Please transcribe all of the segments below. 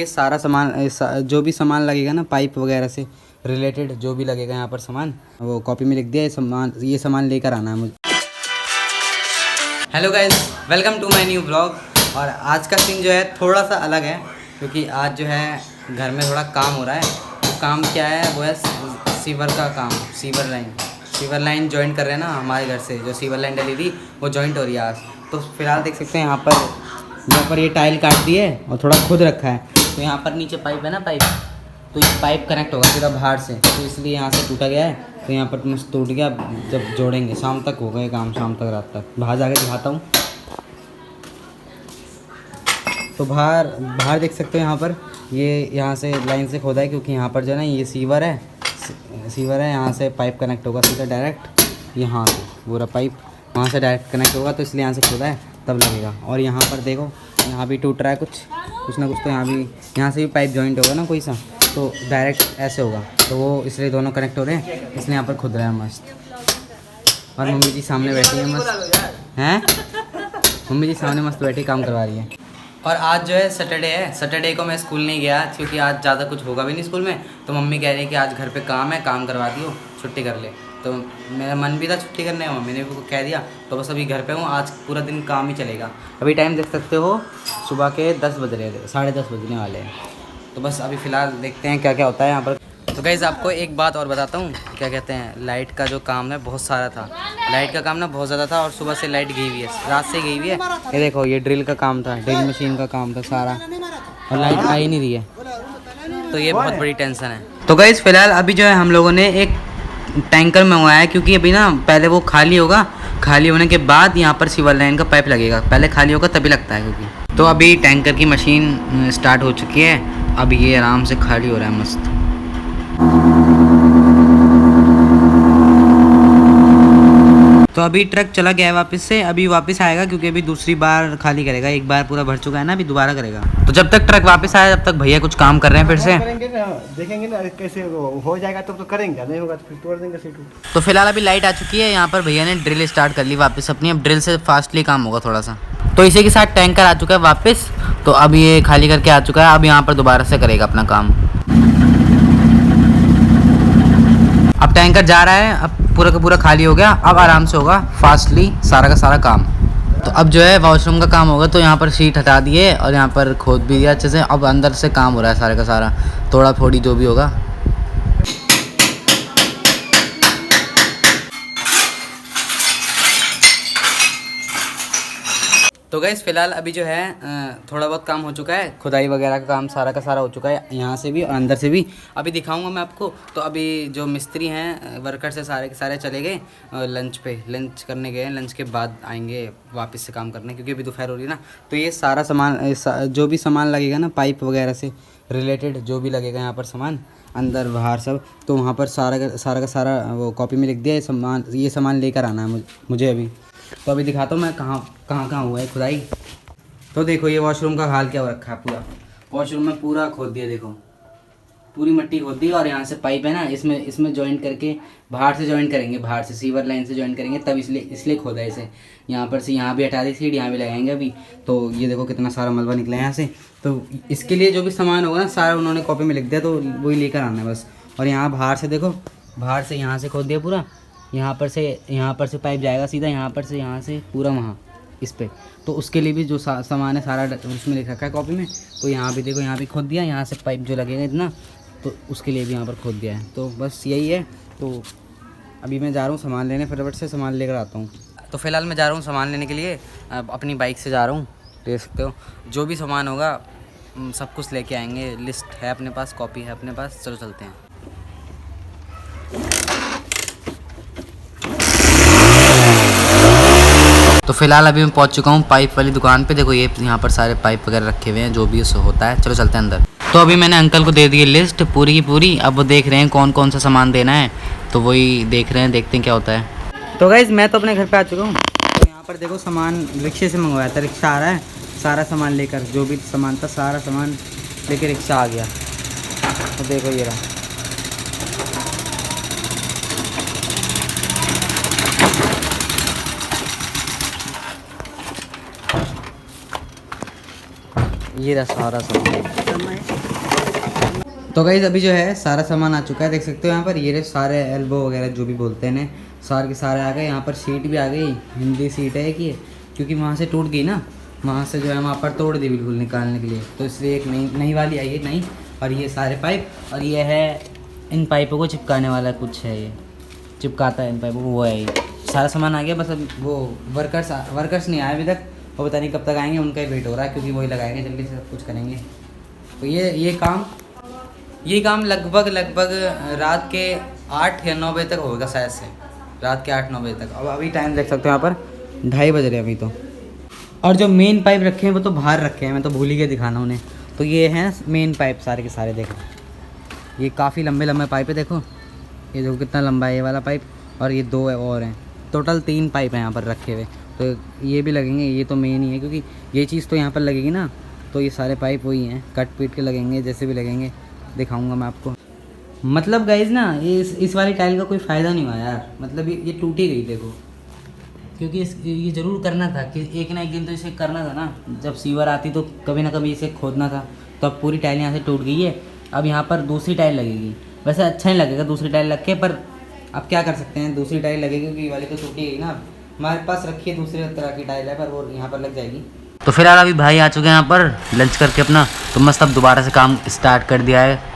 ये सारा सामान जो भी सामान लगेगा ना पाइप वगैरह से रिलेटेड जो भी लगेगा यहाँ पर सामान वो कॉपी में लिख दिया, ये सामान लेकर आना है मुझे। Hello guys, welcome to my new blog. और आज का सीन जो है थोड़ा सा अलग है क्योंकि आज जो है घर में थोड़ा काम हो रहा है। तो काम क्या है वो है सीवर का काम। सीवर लाइन जॉइंट कर रहे हैं ना हमारे घर से, जो सीवर लाइन डली थी वो जॉइंट हो रही है आज। तो फिलहाल देख सकते हैं यहाँ पर ये टाइल काट दी है और थोड़ा खुद रखा है। तो यहाँ पर नीचे पाइप है ना, तो ये पाइप कनेक्ट होगा सीधा बाहर से, तो इसलिए यहाँ से टूटा गया है। तो यहाँ पर मस्त टूट गया, जब जोड़ेंगे शाम तक होगा ये काम, शाम तक रात तक। बाहर जाके दिखाता हूँ। तो बाहर देख सकते हो यहाँ पर ये यहाँ से लाइन से खोदा है क्योंकि यहाँ पर जो है ना ये सीवर है यहाँ से पाइप कनेक्ट होगा सीधा डायरेक्ट यहाँ से, पूरा पाइप वहाँ से डायरेक्ट कनेक्ट होगा, तो इसलिए यहाँ से खोदा है तब लगेगा। और यहाँ पर देखो यहाँ भी टूट रहा है कुछ ना कुछ, तो यहाँ से भी पाइप जॉइंट होगा ना कोई सा, तो डायरेक्ट ऐसे होगा, तो वो इसलिए दोनों कनेक्ट हो रहे हैं, इसलिए यहाँ पर खुद रहा है मस्त। और मम्मी जी सामने बैठी है मस्त हैं, मम्मी जी सामने मस्त बैठी काम करवा रही है। और आज जो है सैटरडे को मैं स्कूल नहीं गया क्योंकि आज ज़्यादा कुछ होगा भी नहीं स्कूल में। तो मम्मी कह रही है कि आज घर पे काम है, काम करवा दियो, छुट्टी कर ले। तो मेरा मन भी था छुट्टी करने का, मम्मी ने भी कह दिया। तो बस अभी घर पे हूँ, आज पूरा दिन काम ही चलेगा। अभी टाइम देख सकते हो सुबह के 10 बज रहे थे, 10:30 बजने वाले हैं। तो बस अभी फ़िलहाल देखते हैं क्या क्या होता है यहाँ पर। तो गाइज़ आपको एक बात और बताता हूँ, क्या कहते हैं, लाइट का जो काम है बहुत सारा था। लाइट का काम ना बहुत ज़्यादा था और सुबह से लाइट गई हुई है, रात से गई हुई है। ये देखो ये ड्रिल का काम था, ड्रिल मशीन का काम था सारा, और लाइट आ ही नहीं रही है, तो ये बहुत बड़ी टेंशन है। तो गाइज़ फ़िलहाल अभी जो है हम लोगों ने एक टैंकर मंगवाया है क्योंकि अभी ना पहले वो खाली होगा, खाली होने के बाद यहाँ पर सीवर लाइन का पाइप लगेगा। पहले खाली होगा तभी लगता है क्योंकि। तो अभी टैंकर की मशीन स्टार्ट हो चुकी है, अब ये आराम से खाली हो रहा है मस्त। तो अभी ट्रक चला गया है वापस से, अभी वापस आएगा क्योंकि अभी दूसरी बार खाली करेगा, एक बार पूरा भर चुका है ना, अभी दोबारा करेगा। तो जब तक ट्रक वापस आया तब तक भैया कुछ काम कर रहे हैं फिर से। करेंगे ना, देखेंगे ना कैसे हो जाएगा तो करेंगे, नहीं होगा तो फिर तोड़ देंगे सीट। तो फिलहाल अभी लाइट आ चुकी है, यहाँ पर भैया ने ड्रिल स्टार्ट कर ली वापस अपनी। अब ड्रिल से फास्टली काम होगा थोड़ा सा। तो इसी के साथ टैंकर आ चुका है वापस, तो अब ये खाली करके आ चुका है, अब यहाँ पर दोबारा से करेगा अपना काम। अब टैंकर जा रहा है, अब पूरा का पूरा खाली हो गया, अब आराम से होगा फास्टली सारा का सारा काम। तो अब जो है वॉशरूम का काम होगा, तो यहाँ पर शीट हटा दिए और यहाँ पर खोद भी दिया अच्छे से। अब अंदर से काम हो रहा है सारे का सारा, थोड़ा थोड़ी जो भी होगा। तो गाइस फ़िलहाल अभी जो है थोड़ा बहुत काम हो चुका है, खुदाई वगैरह का काम सारा का सारा हो चुका है, यहाँ से भी और अंदर से भी। अभी दिखाऊंगा मैं आपको। तो अभी जो मिस्त्री हैं वर्कर से सारे के सारे चले गए लंच करने गए, लंच के बाद आएंगे वापस से काम करने क्योंकि अभी दोपहर हो रही है ना। तो ये सारा सामान जो भी सामान लगेगा ना पाइप वगैरह से रिलेटेड जो भी लगेगा यहाँ पर सामान अंदर बाहर सब, तो वहाँ पर सारा का सारा वो कॉपी में लिख दिया, ये सामान लेकर आना है मुझे अभी। तो अभी दिखाता हूँ मैं कहाँ हुआ है खुदाई। तो देखो ये वॉशरूम का हाल क्या हो रखा है, पूरा वॉशरूम में पूरा खोद दिया, देखो पूरी मिट्टी खोद दी। और यहाँ से पाइप है ना, इसमें जॉइंट करके बाहर से जॉइंट करेंगे, बाहर से सीवर लाइन से जॉइंट करेंगे, तब इसलिए खोदा है इसे। यहाँ पर से यहाँ भी हटा दी सीट, यहाँ भी लगाएंगे अभी। तो ये देखो कितना सारा मलबा निकला है यहाँ से। तो इसके लिए जो भी सामान होगा ना सारा उन्होंने कॉपी में लिख दिया, तो वही लेकर आना है बस। और यहाँ बाहर से देखो, बाहर से यहाँ से खोद दिया पूरा, यहाँ पर से पाइप जाएगा सीधा यहाँ से पूरा वहाँ इस पे। तो उसके लिए भी जो सामान है सारा उसमें लिख रखा है कॉपी में। तो यहाँ भी देखो, यहाँ भी खोद दिया, यहाँ से पाइप जो लगेगा इतना, तो उसके लिए भी यहाँ पर खोद दिया है। तो बस यही है। तो अभी मैं जा रहा हूँ सामान लेने, फटाफट से सामान लेकर आता हूँ। तो फ़िलहाल मैं जा रहा हूँ सामान लेने के लिए, अपनी बाइक से जा रहा हूँ, देख सकते हो। जो भी सामान होगा सब कुछ लेके आएंगे, लिस्ट है अपने पास, कॉपी है अपने पास। चलो चलते हैं। तो फिलहाल अभी मैं पहुंच चुका हूं पाइप वाली दुकान पे। देखो ये यहाँ पर सारे पाइप वगैरह रखे हुए हैं, जो भी उससे होता है। चलो चलते हैं अंदर। तो अभी मैंने अंकल को दे दी लिस्ट पूरी की पूरी, अब वो देख रहे हैं कौन कौन सा सामान देना है, तो वही देख रहे हैं, देखते हैं क्या होता है। तो गाइज़ मैं तो अपने घर पे आ चुका हूँ। तो यहाँ पर देखो सामान रिक्शे से मंगवाया था, रिक्शा आ रहा है, सारा सामान लेकर, जो भी सामान था सारा सामान लेकर रिक्शा आ गया। तो देखो ये रहा, ये रहा सारा सामान। करना है। तो गाइस अभी जो है सारा सामान आ चुका है, देख सकते हो यहाँ पर। ये रहे सारे एल्बो वगैरह जो भी बोलते हैं, सारे के सारे आ गए। यहाँ पर सीट भी आ गई, हिंदी सीट है कि, क्योंकि वहाँ से टूट गई ना, वहाँ से जो है वहाँ पर तोड़ दी बिल्कुल निकालने के लिए, तो इसलिए एक नई नई वाली आई है, नई। और ये सारे पाइप, और ये है इन पाइपों को चिपकाने वाला कुछ है, ये चिपकाता है इन पाइपों को, वो है ये। सारा सामान आ गया, बस अब वो वर्कर्स नहीं आए अभी तक, वो पता नहीं कब तक आएंगे, उनका ही वेट हो रहा है, क्योंकि वही लगाएंगे, जल्दी से सब कुछ करेंगे। तो ये काम लगभग रात के 8 या 9 बजे तक होगा शायद से, रात के 8-9 बजे तक। अब अभी टाइम देख सकते हो यहाँ पर 2:30 बज रहे हैं अभी तो। और जो मेन पाइप रखे हैं वो तो बाहर रखे हैं, मैं तो भूल ही गया दिखाना उन्हें। तो ये हैं मेन पाइप सारे के सारे, देखो ये काफ़ी लंबे पाइप है, देखो ये देखो कितना लंबा है ये वाला पाइप, और ये 2 और हैं, टोटल 3 पाइप हैं यहाँ पर रखे हुए। तो ये भी लगेंगे, ये तो मेन ही है, क्योंकि ये चीज़ तो यहाँ पर लगेगी ना, तो ये सारे पाइप वही हैं, कट पीट के लगेंगे, जैसे भी लगेंगे दिखाऊंगा मैं आपको। मतलब गाइज ना, ये इस वाली टाइल का कोई फ़ायदा नहीं हुआ यार, मतलब ये टूट ही गई, देखो। क्योंकि ये ज़रूर करना था कि एक ना एक दिन तो इसे करना था ना, जब सीवर आती तो कभी ना कभी इसे खोदना था। तो अब पूरी टाइल यहाँ से टूट गई है, अब यहाँ पर दूसरी टाइल लगेगी। वैसे अच्छा नहीं लगेगा दूसरी टाइल लग के, पर अब क्या कर सकते हैं, दूसरी टाइल लगेगी, क्योंकि ये वाली तो टूटी गई ना। हमारे पास रखी है दूसरे तरह की टाइल है, पर वो यहाँ पर लग जाएगी। तो फिलहाल अभी भाई आ चुके हैं यहाँ पर लंच करके अपना, तो मस्त अब दोबारा से काम स्टार्ट कर दिया है।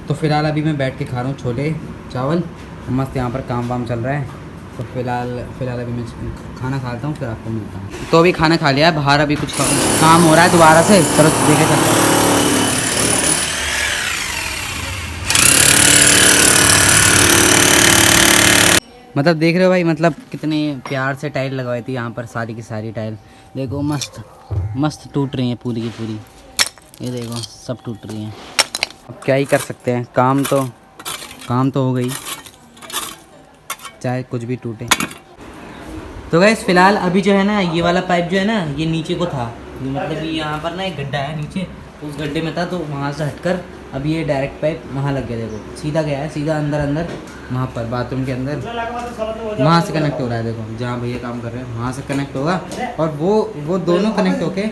तो फिलहाल अभी मैं बैठ के खा रहा हूँ छोले चावल, मस्त यहाँ पर काम वाम चल रहा है। तो फिलहाल अभी मैं खाना खाता हूँ, फिर आपको मिलता हूँ। तो अभी खाना खा लिया है, बाहर अभी कुछ काम हो रहा है दोबारा से, चलो देखे चलते हैं। मतलब देख रहे हो भाई, मतलब कितने प्यार से टाइल लगवाई थी यहाँ पर, सारी की सारी टाइल देखो मस्त मस्त टूट रही हैं पूरी की पूरी, ये देखो सब टूट रही हैं। अब क्या ही कर सकते हैं, काम तो हो गई, चाहे कुछ भी टूटे। तो गाइस फिलहाल अभी जो है ना, ये वाला पाइप जो है ना, ये नीचे को था, मतलब ये यहाँ पर ना एक गड्ढा है नीचे, तो उस गड्ढे में था, तो वहाँ से हटकर अब ये डायरेक्ट पाइप वहाँ लग गया, देखो सीधा गया है, सीधा अंदर वहाँ पर बाथरूम के अंदर, वहाँ से कनेक्ट हो रहा है, देखो जहाँ भैया काम कर रहे हैं वहाँ से कनेक्ट होगा। और वो दोनों कनेक्ट होके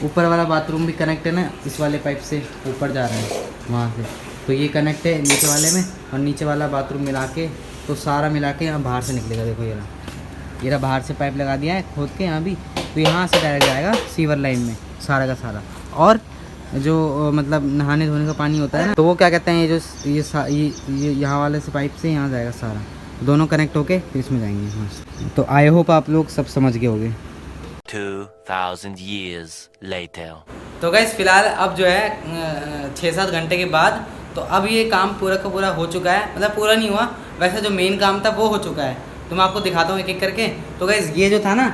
ऊपर वाला बाथरूम भी कनेक्ट है ना, इस वाले पाइप से ऊपर जा रहा है वहाँ से, तो ये कनेक्ट है नीचे वाले में, और नीचे वाला बाथरूम मिला के, तो सारा मिला के यहाँ बाहर से निकलेगा। देखो ये रहा बाहर से पाइप लगा दिया है खोद के यहाँ भी, तो यहाँ से डायरेक्ट जाएगा सीवर लाइन में सारा का सारा। और जो मतलब नहाने धोने का पानी होता है ना, तो वो क्या कहते हैं, ये यहाँ वाले से पाइप से यहाँ जाएगा सारा, दोनों कनेक्ट होके फिर इसमें जाएंगे। तो आई होप आप लोग सब समझ गए होंगे। 2000 years later. तो गाइस फिलहाल अब जो है 6-7 घंटे के बाद, तो अब ये काम पूरा का पूरा हो चुका है, मतलब पूरा नहीं हुआ वैसे, जो मेन काम था वो हो चुका है। तो मैं आपको दिखाता हूँ एक एक करके। तो गाइस ये जो था ना,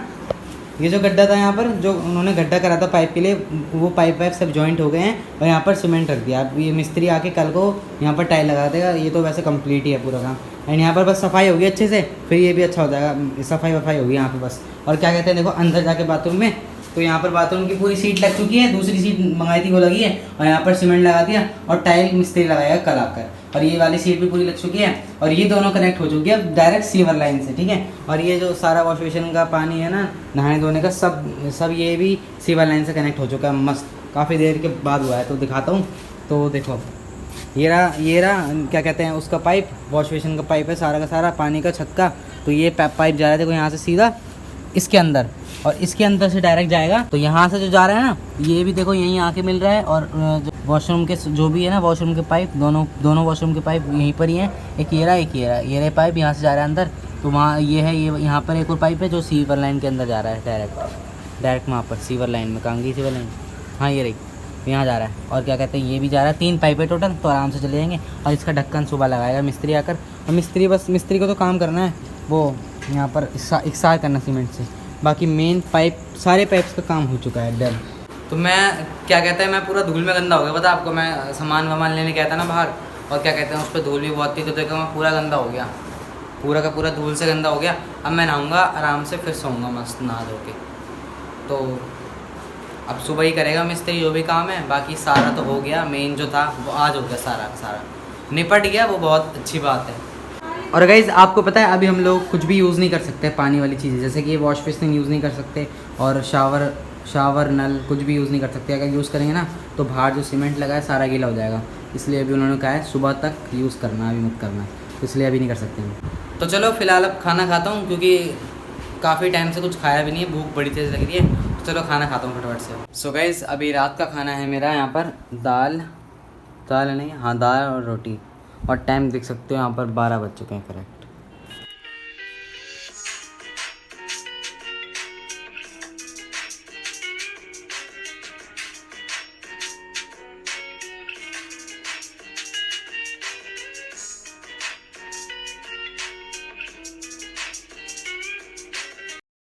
ये जो गड्ढा था यहाँ पर, जो उन्होंने गड्ढा करा था पाइप के लिए, वो पाइप सब जॉइंट हो गए हैं, और यहाँ पर सीमेंट रख दिया। अब ये मिस्त्री आके कल को यहाँ पर टाइल लगा देगा। ये तो वैसे कंप्लीट ही है पूरा काम, एंड यहाँ पर बस सफाई होगी अच्छे से, फिर ये भी अच्छा हो जाएगा, सफाई वफाई होगी यहाँ पर बस। और क्या कहते हैं, देखो अंदर जाके बाथरूम में, तो यहाँ पर बाथरूम की पूरी सीट लग चुकी है, दूसरी सीट मंगाई थी वो लगी है, और यहाँ पर सीमेंट लगा दिया, और टाइल मिस्त्री लगाएगा कल आकर, और ये वाली सीट भी पूरी लग चुकी है, और ये दोनों कनेक्ट हो चुकी है डायरेक्ट सीवर लाइन से, ठीक है। और ये जो सारा वॉश बेसिन का पानी है ना, नहाने धोने का, सब ये भी सीवर लाइन से कनेक्ट हो चुका है, मस्त काफ़ी देर के बाद हुआ है। तो दिखाता हूँ, तो देखो ये रहा क्या कहते हैं उसका पाइप, वॉश बेसिन का पाइप है सारा का सारा पानी का छत का। तो ये पाइप जा रहा है, देखो यहाँ से सीधा इसके अंदर, और इसके अंदर से डायरेक्ट जाएगा। तो यहाँ से जो जा रहा है ना, ये भी देखो यहीं आके मिल रहा है, और जो वॉशरूम के जो भी है ना, वॉशरूम के पाइप, दोनों वॉशरूम के पाइप यहीं पर ही हैं, एक ये रहा पाइप यहाँ से जा रहा है अंदर। तो वहाँ ये है, ये यहाँ पर एक और पाइप है जो सीवर लाइन के अंदर जा रहा है डायरेक्ट वहाँ पर सीवर लाइन में, कांगी सीवर लाइन, हाँ ये रही, यहाँ जा रहा है। और क्या कहते हैं, ये भी जा रहा है, 3 पाइप है टोटल, तो आराम से चले जाएंगे। और इसका ढक्कन सुबह लगाएगा मिस्त्री आकर, और मिस्त्री को तो काम करना है, वो यहाँ पर इकसार करना सीमेंट से, बाकी मेन पाइप सारे पाइप्स का काम हो चुका है डन। तो मैं क्या कहते हैं, मैं पूरा धूल में गंदा हो गया, पता आपको, मैं सामान लेने गया था ना बाहर, और क्या कहते हैं उस पर धूल भी बहुत थी, तो देखो मैं पूरा गंदा हो गया, पूरा का पूरा धूल से गंदा हो गया। अब मैं नहाऊंगा आराम से, फिर सोऊंगा मस्त नहा धो के। तो अब सुबह ही करेगा मिस्त्री जो भी काम है, बाकी सारा तो हो गया, मेन जो था वो आज हो गया, सारा का सारा निपट गया, वो बहुत अच्छी बात है। और गाइज़ आपको पता है अभी हम लोग कुछ भी यूज़ नहीं कर सकते पानी वाली चीज़ें, जैसे कि वॉश बेसिन यूज़ नहीं कर सकते और शावर नल कुछ भी यूज़ नहीं कर सकते। अगर यूज़ करेंगे ना तो बाहर जो सीमेंट लगा है सारा गीला हो जाएगा, इसलिए अभी उन्होंने कहा है सुबह तक यूज़ करना, अभी मत करना, तो इसलिए अभी नहीं कर सकते हम। तो चलो फिलहाल अब खाना खाता हूँ, क्योंकि काफ़ी टाइम से कुछ खाया भी नहीं है, भूख बड़ी तेज़ लग रही है, तो चलो खाना खाता हूँ फटाफट से। सो गाइज़ अभी रात का खाना है मेरा यहाँ पर दाल नहीं, हाँ दाल और रोटी, और टाइम देख सकते हो यहाँ पर 12 बज चुके हैं करेक्ट।